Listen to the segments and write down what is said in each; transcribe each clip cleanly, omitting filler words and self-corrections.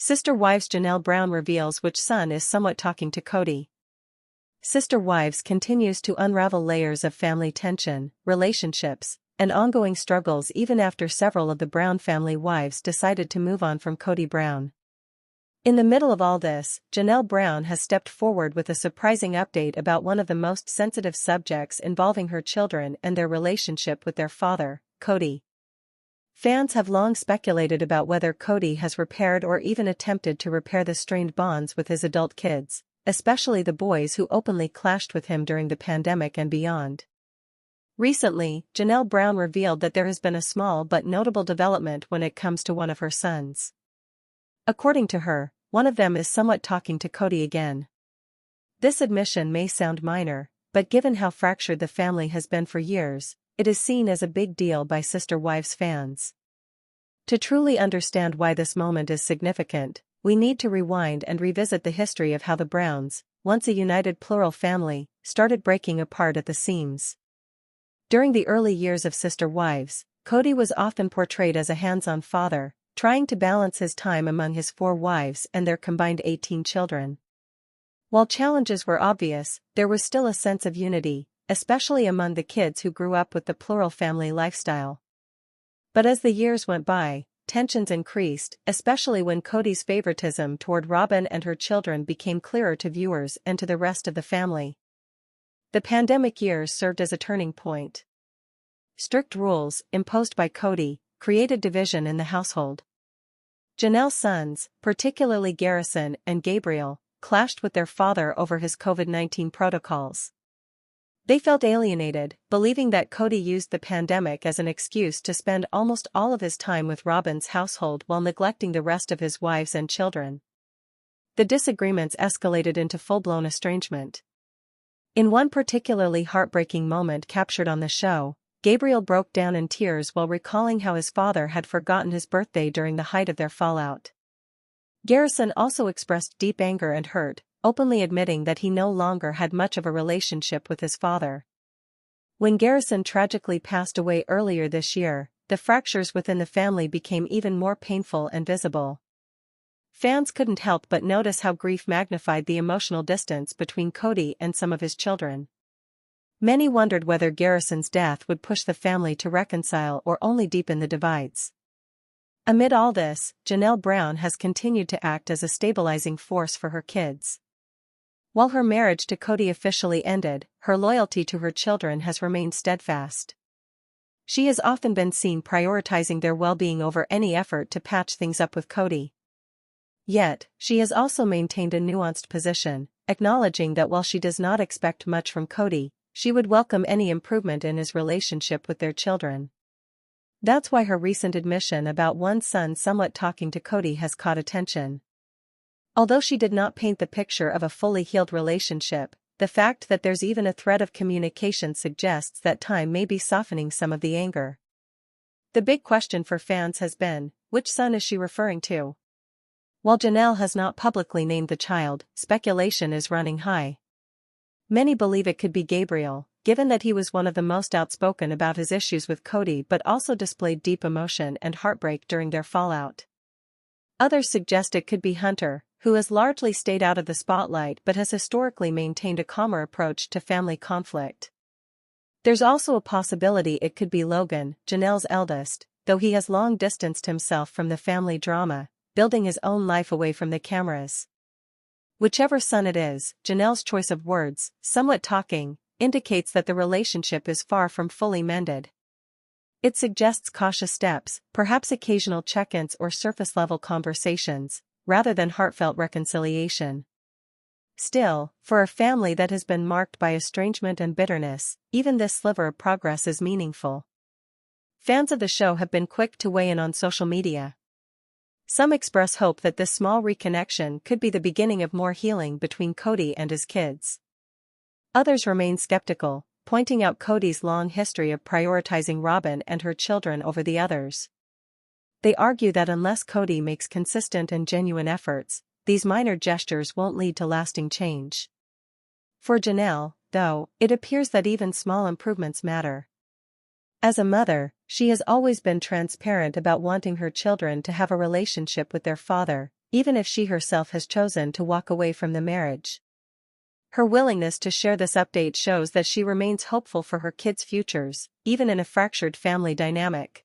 Sister Wives Janelle Brown reveals which son is somewhat talking to Kody. Sister Wives continues to unravel layers of family tension, relationships, and ongoing struggles even after several of the Brown family wives decided to move on from Kody Brown. In the middle of all this, Janelle Brown has stepped forward with a surprising update about one of the most sensitive subjects involving her children and their relationship with their father, Kody. Fans have long speculated about whether Kody has repaired or even attempted to repair the strained bonds with his adult kids, especially the boys who openly clashed with him during the pandemic and beyond. Recently, Janelle Brown revealed that there has been a small but notable development when it comes to one of her sons. According to her, one of them is somewhat talking to Kody again. This admission may sound minor, but given how fractured the family has been for years, it is seen as a big deal by Sister Wives fans. To truly understand why this moment is significant, we need to rewind and revisit the history of how the Browns, once a united plural family, started breaking apart at the seams. During the early years of Sister Wives, Kody was often portrayed as a hands-on father, trying to balance his time among his 4 wives and their combined 18 children. While challenges were obvious, there was still a sense of unity, especially among the kids who grew up with the plural family lifestyle. But as the years went by, tensions increased, especially when Kody's favoritism toward Robyn and her children became clearer to viewers and to the rest of the family. The pandemic years served as a turning point. Strict rules, imposed by Kody, created division in the household. Janelle's sons, particularly Garrison and Gabriel, clashed with their father over his COVID-19 protocols. They felt alienated, believing that Kody used the pandemic as an excuse to spend almost all of his time with Robyn's household while neglecting the rest of his wives and children. The disagreements escalated into full-blown estrangement. In one particularly heartbreaking moment captured on the show, Gabriel broke down in tears while recalling how his father had forgotten his birthday during the height of their fallout. Garrison also expressed deep anger and hurt, openly admitting that he no longer had much of a relationship with his father. When Garrison tragically passed away earlier this year, the fractures within the family became even more painful and visible. Fans couldn't help but notice how grief magnified the emotional distance between Kody and some of his children. Many wondered whether Garrison's death would push the family to reconcile or only deepen the divides. Amid all this, Janelle Brown has continued to act as a stabilizing force for her kids. While her marriage to Kody officially ended, her loyalty to her children has remained steadfast. She has often been seen prioritizing their well-being over any effort to patch things up with Kody. Yet, she has also maintained a nuanced position, acknowledging that while she does not expect much from Kody, she would welcome any improvement in his relationship with their children. That's why her recent admission about one son somewhat talking to Kody has caught attention. Although she did not paint the picture of a fully healed relationship, the fact that there's even a thread of communication suggests that time may be softening some of the anger. The big question for fans has been, which son is she referring to? While Janelle has not publicly named the child, speculation is running high. Many believe it could be Gabriel, given that he was one of the most outspoken about his issues with Kody but also displayed deep emotion and heartbreak during their fallout. Others suggest it could be Hunter, who has largely stayed out of the spotlight but has historically maintained a calmer approach to family conflict. There's also a possibility it could be Logan, Janelle's eldest, though he has long distanced himself from the family drama, building his own life away from the cameras. Whichever son it is, Janelle's choice of words, somewhat talking, indicates that the relationship is far from fully mended. It suggests cautious steps, perhaps occasional check-ins or surface-level conversations, rather than heartfelt reconciliation. Still, for a family that has been marked by estrangement and bitterness, even this sliver of progress is meaningful. Fans of the show have been quick to weigh in on social media. Some express hope that this small reconnection could be the beginning of more healing between Kody and his kids. Others remain skeptical, pointing out Kody's long history of prioritizing Robyn and her children over the others. They argue that unless Kody makes consistent and genuine efforts, these minor gestures won't lead to lasting change. For Janelle, though, it appears that even small improvements matter. As a mother, she has always been transparent about wanting her children to have a relationship with their father, even if she herself has chosen to walk away from the marriage. Her willingness to share this update shows that she remains hopeful for her kids' futures, even in a fractured family dynamic.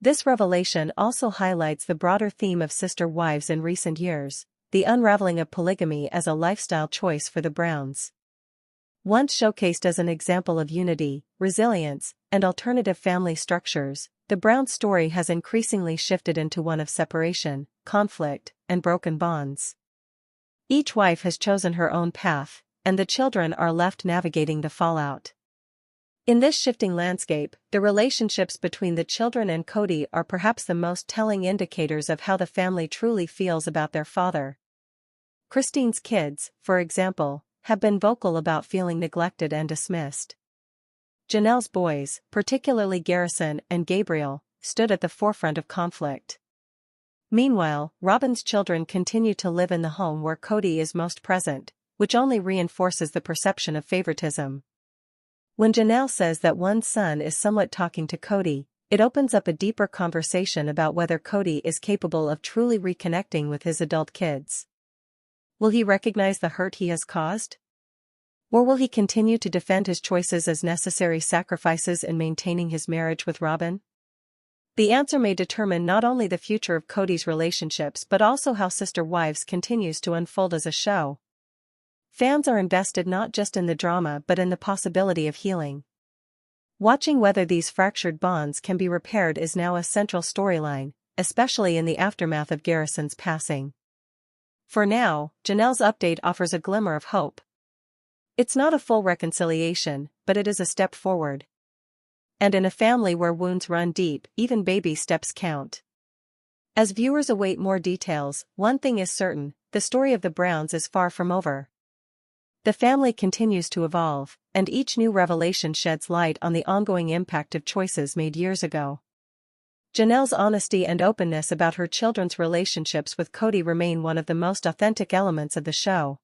This revelation also highlights the broader theme of sister wives in recent years, the unraveling of polygamy as a lifestyle choice for the Browns. Once showcased as an example of unity, resilience, and alternative family structures, the Browns' story has increasingly shifted into one of separation, conflict, and broken bonds. Each wife has chosen her own path, and the children are left navigating the fallout. In this shifting landscape, the relationships between the children and Kody are perhaps the most telling indicators of how the family truly feels about their father. Christine's kids, for example, have been vocal about feeling neglected and dismissed. Janelle's boys, particularly Garrison and Gabriel, stood at the forefront of conflict. Meanwhile, Robin's children continue to live in the home where Kody is most present, which only reinforces the perception of favoritism. When Janelle says that one son is somewhat talking to Kody, it opens up a deeper conversation about whether Kody is capable of truly reconnecting with his adult kids. Will he recognize the hurt he has caused? Or will he continue to defend his choices as necessary sacrifices in maintaining his marriage with Robin? The answer may determine not only the future of Kody's relationships but also how Sister Wives continues to unfold as a show. Fans are invested not just in the drama but in the possibility of healing. Watching whether these fractured bonds can be repaired is now a central storyline, especially in the aftermath of Garrison's passing. For now, Janelle's update offers a glimmer of hope. It's not a full reconciliation, but it is a step forward. And in a family where wounds run deep, even baby steps count. As viewers await more details, one thing is certain: the story of the Browns is far from over. The family continues to evolve, and each new revelation sheds light on the ongoing impact of choices made years ago. Janelle's honesty and openness about her children's relationships with Kody remain one of the most authentic elements of the show.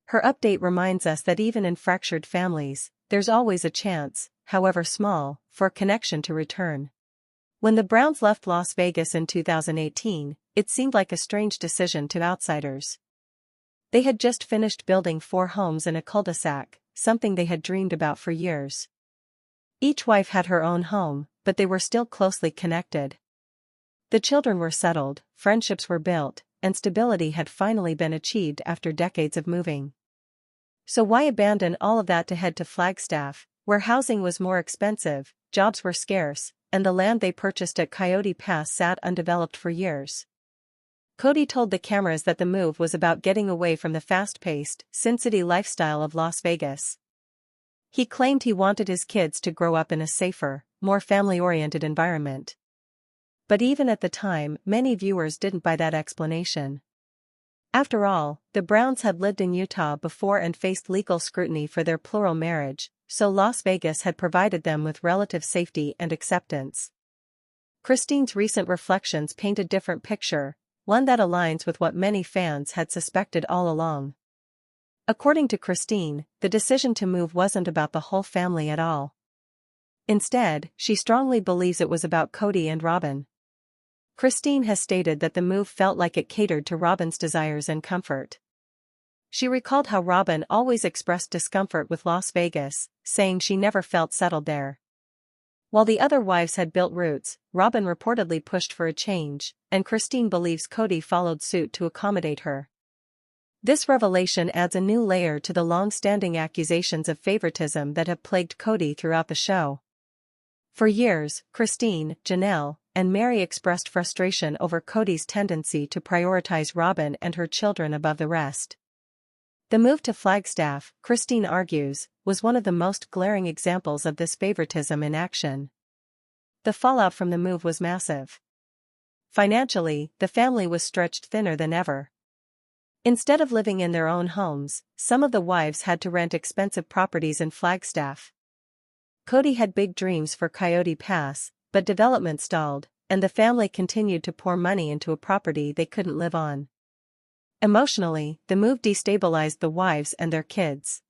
Her update reminds us that even in fractured families, there's always a chance, however small, for a connection to return. When the Browns left Las Vegas in 2018, it seemed like a strange decision to outsiders. They had just finished building 4 homes in a cul-de-sac, something they had dreamed about for years. Each wife had her own home, but they were still closely connected. The children were settled, friendships were built, and stability had finally been achieved after decades of moving. So why abandon all of that to head to Flagstaff, where housing was more expensive, jobs were scarce, and the land they purchased at Coyote Pass sat undeveloped for years? Kody told the cameras that the move was about getting away from the fast-paced, Sin City lifestyle of Las Vegas. He claimed he wanted his kids to grow up in a safer, more family-oriented environment. But even at the time, many viewers didn't buy that explanation. After all, the Browns had lived in Utah before and faced legal scrutiny for their plural marriage, so Las Vegas had provided them with relative safety and acceptance. Christine's recent reflections paint a different picture, one that aligns with what many fans had suspected all along. According to Christine, the decision to move wasn't about the whole family at all. Instead, she strongly believes it was about Kody and Robin. Christine has stated that the move felt like it catered to Robin's desires and comfort. She recalled how Robin always expressed discomfort with Las Vegas, saying she never felt settled there. While the other wives had built roots, Robin reportedly pushed for a change, and Christine believes Kody followed suit to accommodate her. This revelation adds a new layer to the long-standing accusations of favoritism that have plagued Kody throughout the show. For years, Christine, Janelle, and Mary expressed frustration over Kody's tendency to prioritize Robin and her children above the rest. The move to Flagstaff, Christine argues, was one of the most glaring examples of this favoritism in action. The fallout from the move was massive. Financially, the family was stretched thinner than ever. Instead of living in their own homes, some of the wives had to rent expensive properties in Flagstaff. Kody had big dreams for Coyote Pass, but development stalled, and the family continued to pour money into a property they couldn't live on. Emotionally, the move destabilized the wives and their kids.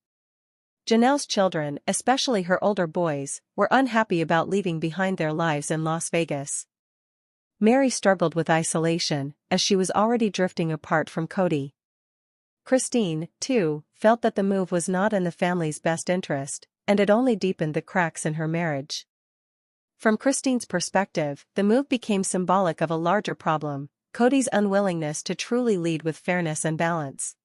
Janelle's children, especially her older boys, were unhappy about leaving behind their lives in Las Vegas. Mary struggled with isolation, as she was already drifting apart from Kody. Christine, too, felt that the move was not in the family's best interest, and it only deepened the cracks in her marriage. From Christine's perspective, the move became symbolic of a larger problem: Kody's unwillingness to truly lead with fairness and balance.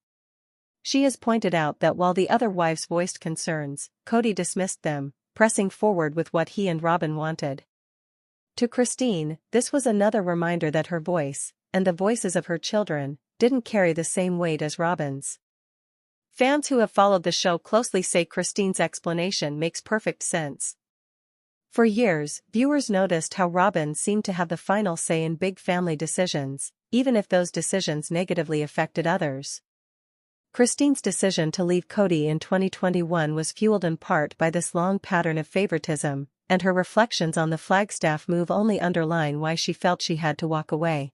She has pointed out that while the other wives voiced concerns, Kody dismissed them, pressing forward with what he and Robyn wanted. To Christine, this was another reminder that her voice, and the voices of her children, didn't carry the same weight as Robyn's. Fans who have followed the show closely say Christine's explanation makes perfect sense. For years, viewers noticed how Robyn seemed to have the final say in big family decisions, even if those decisions negatively affected others. Christine's decision to leave Kody in 2021 was fueled in part by this long pattern of favoritism, and her reflections on the Flagstaff move only underline why she felt she had to walk away.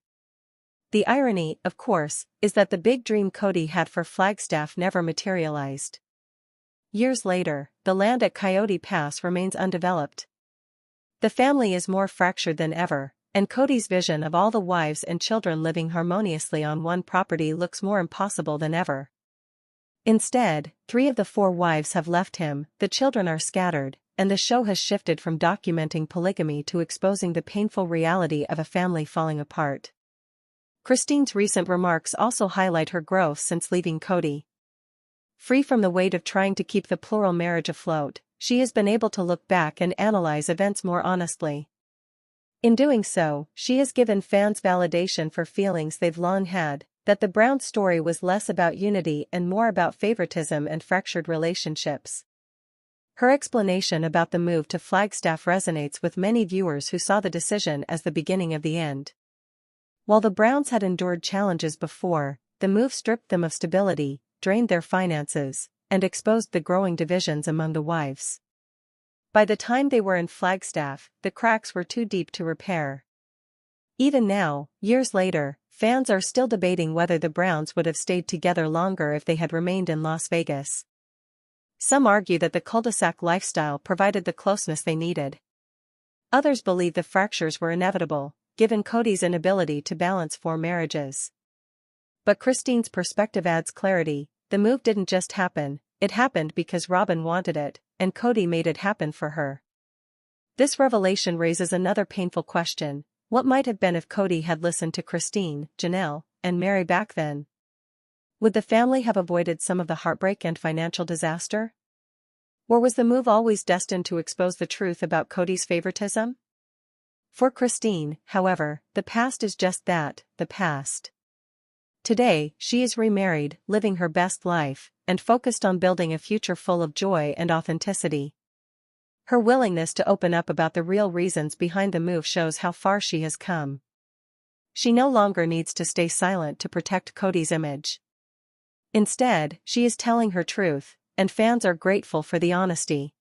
The irony, of course, is that the big dream Kody had for Flagstaff never materialized. Years later, the land at Coyote Pass remains undeveloped. The family is more fractured than ever, and Kody's vision of all the wives and children living harmoniously on one property looks more impossible than ever. Instead, 3 of the 4 wives have left him, the children are scattered, and the show has shifted from documenting polygamy to exposing the painful reality of a family falling apart. Christine's recent remarks also highlight her growth since leaving Kody. Free from the weight of trying to keep the plural marriage afloat, she has been able to look back and analyze events more honestly. In doing so, she has given fans validation for feelings they've long had, that the Brown story was less about unity and more about favoritism and fractured relationships. Her explanation about the move to Flagstaff resonates with many viewers who saw the decision as the beginning of the end. While the Browns had endured challenges before, the move stripped them of stability, drained their finances, and exposed the growing divisions among the wives. By the time they were in Flagstaff, the cracks were too deep to repair. Even now, years later, fans are still debating whether the Browns would have stayed together longer if they had remained in Las Vegas. Some argue that the cul-de-sac lifestyle provided the closeness they needed. Others believe the fractures were inevitable, given Kody's inability to balance 4 marriages. But Christine's perspective adds clarity: the move didn't just happen, it happened because Robyn wanted it, and Kody made it happen for her. This revelation raises another painful question: what might have been if Kody had listened to Christine, Janelle, and Mary back then? Would the family have avoided some of the heartbreak and financial disaster? Or was the move always destined to expose the truth about Kody's favoritism? For Christine, however, the past is just that, the past. Today, she is remarried, living her best life, and focused on building a future full of joy and authenticity. Her willingness to open up about the real reasons behind the move shows how far she has come. She no longer needs to stay silent to protect Kody's image. Instead, she is telling her truth, and fans are grateful for the honesty.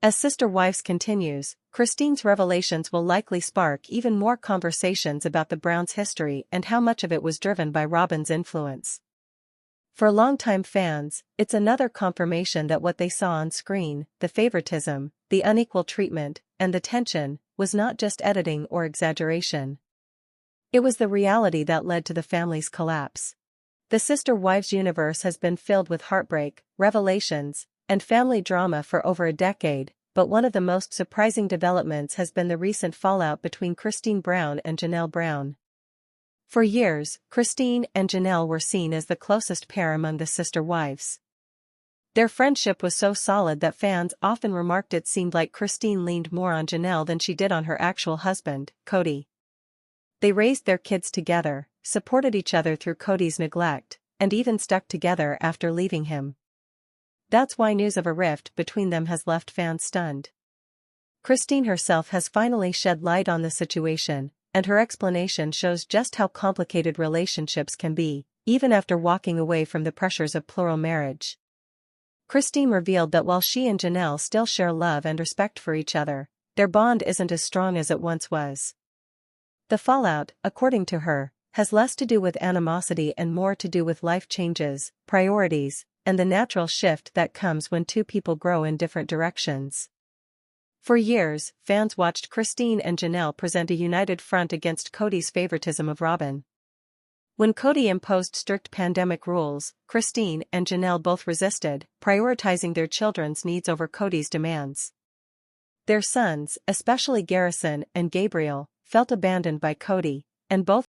As Sister Wives continues, Christine's revelations will likely spark even more conversations about the Browns' history and how much of it was driven by Robyn's influence. For longtime fans, it's another confirmation that what they saw on screen, the favoritism, the unequal treatment, and the tension, was not just editing or exaggeration. It was the reality that led to the family's collapse. The Sister Wives universe has been filled with heartbreak, revelations, and family drama for over a decade, but one of the most surprising developments has been the recent fallout between Christine Brown and Janelle Brown. For years, Christine and Janelle were seen as the closest pair among the Sister Wives. Their friendship was so solid that fans often remarked it seemed like Christine leaned more on Janelle than she did on her actual husband, Kody. They raised their kids together, supported each other through Kody's neglect, and even stuck together after leaving him. That's why news of a rift between them has left fans stunned. Christine herself has finally shed light on the situation, and her explanation shows just how complicated relationships can be, even after walking away from the pressures of plural marriage. Christine revealed that while she and Janelle still share love and respect for each other, their bond isn't as strong as it once was. The fallout, according to her, has less to do with animosity and more to do with life changes, priorities, and the natural shift that comes when 2 people grow in different directions. For years, fans watched Christine and Janelle present a united front against Kody's favoritism of Robyn. When Kody imposed strict pandemic rules, Christine and Janelle both resisted, prioritizing their children's needs over Kody's demands. Their sons, especially Garrison and Gabriel, felt abandoned by Kody, and both